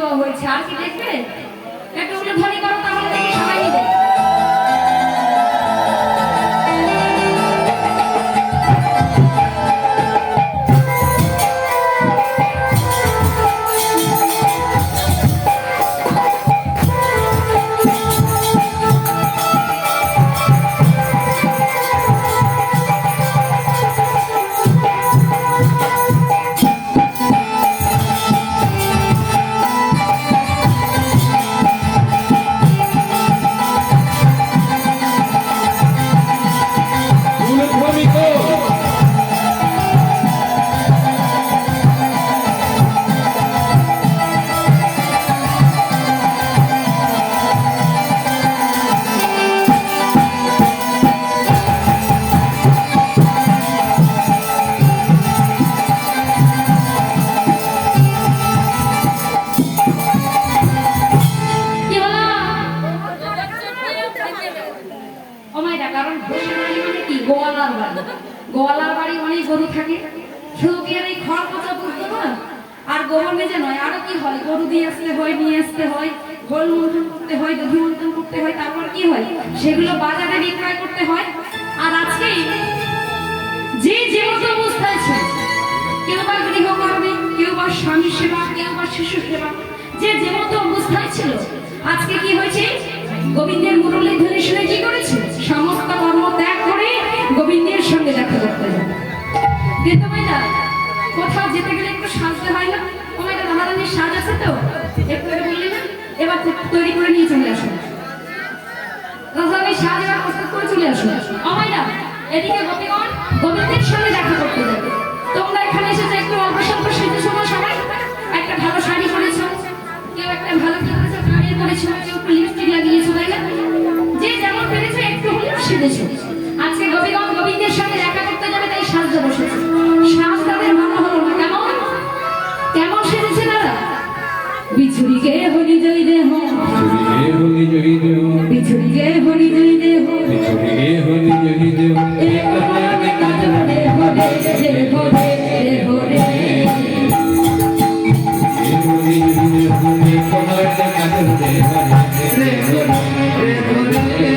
দেওয়া হয়েছে, আর কি দেখবে? একটু উলুধ্বনি করো তাহলে দেখি সবাই মিলে। গোয়ালার বাড়ি অনেক গরু থাকে, শুধু কি আর এই খড় পচা পুষতে হয়? আর গোবর মেজে নয়, আরো কি হয়? গরু দিয়ে আসতে হয়, নিয়ে আসতে হয়, গোল মন্থন করতে হয়, দধি মন্থন করতে হয়, তারপর কি হয়? সেগুলো বাজারে বিক্রয় করতে হয়। আর আজকে যে যেমন অবস্থায় আছে, কেউ বা গৃহকর্মী, কেউ বা স্বামী সেবা, কেউ বা শিশু সেবা, যে যেমন অবস্থায় ছিল, আজকে কি হয়েছে? গোবিন্দের মুরলী ধ্বনি শুনে কি করেছে? সমস্ত কর্ম ত্যাগ করে গোবিন্দের সঙ্গে দেখা করতে যাবে। কিন্তু ভাইরা কোথাও যেতে গেলে একটু সাজতে হয় না? ও ভাইরা রাধারানীর সাজ আছে তো, একটু করে বললে না, এবার তৈরি করে নিয়ে চলে আসুন। রাধারানীর সাজ এবার প্রস্তুত করে চলে আসুন। ও ভাইরা এদিকে গোপীগণ গোবিন্দের সঙ্গে দেখা করতে যাবে। তোমরা এখানে এসেছো একটু অল্প স্বল্প সেজেছো না? সবাই একটা ভালো শাড়ি পরেছো, কেউ একটা ভালো কি করেছো, কানের পরেছো, কেউ একটু লিপস্টিক লাগিয়েছো, তাই না? যে যেমন পেরেছো একটু হলেও সেজেছো। আজকে গোপীগণ গোবিন্দের সঙ্গে দেখা করতে যাবে, তাই সাজতে বসেছে। সাজ তাদের ভালো হলো না। কেমন কেমন সেজেছে তারা? বিছুরিকে হরি জয় দেহ, বিছুরিকে হরি জয় দেহ, বিছুরিকে হরি জয় দেহ, বিছুরিকে হরি জয় দেহ, এক মনে কাজল দেহ রে দেহ রে দেহ রে, এ হরি জয় দেহ, এক মনে কাজল দেহ রে দেহ রে দেহ রে।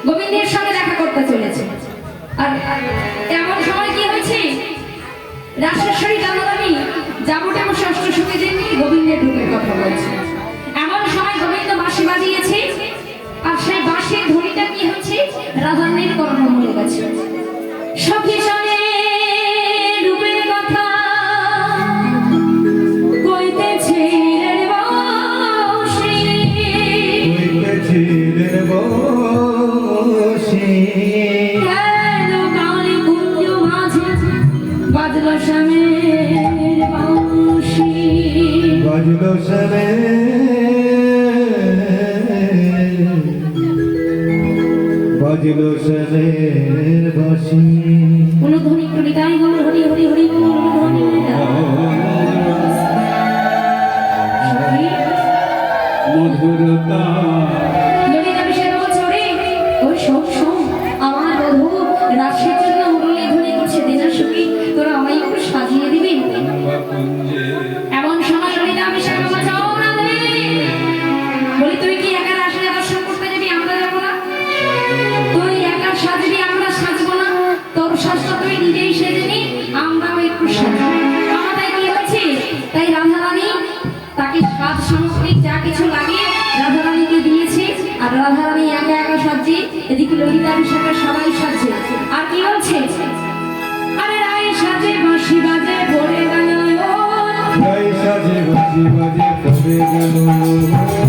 গোবিন্দের সঙ্গে দেখা করতে চলেছে। আর এমন সময় কি হয়েছে? রাশেশ্বরী দামোদরী যাবতীয় ষষ্ঠ সুখে যিনি গোবিন্দের রূপের কথা বলছে। এমন সময় গোবিন্দ বাঁশি বাজিয়েছে, আর সেই বাঁশির ধ্বনিটা কি হচ্ছে? রাধারানীর কর্ণমূলে গেছে। সখী সনে রূপের কথা কইতেছিলেন বাঁশি, কইতেছিলেন বাঁশি, কেন কালী কুঞ্জ মাঝে বাজল শ্যামের বাঁশি, বাজল বাজল শ্যামের বাঁশি। অনুধ্বনি করিতাই গৌর হরি হরি হরি অনুধ্বনি মধুরতা ললিতা বিষয় বছরে ওই সব আমার বধূ রাশের জন্য মুরলী ধ্বনি করছে। দিনা সুখী তোরা ললিতা বিশাখা সবাই সাজে আর কি বলছে আরে রায় সাজে বাঁশি বাজে ভরে গেল রায় সাজে বাঁশি বাজে ভরে গেল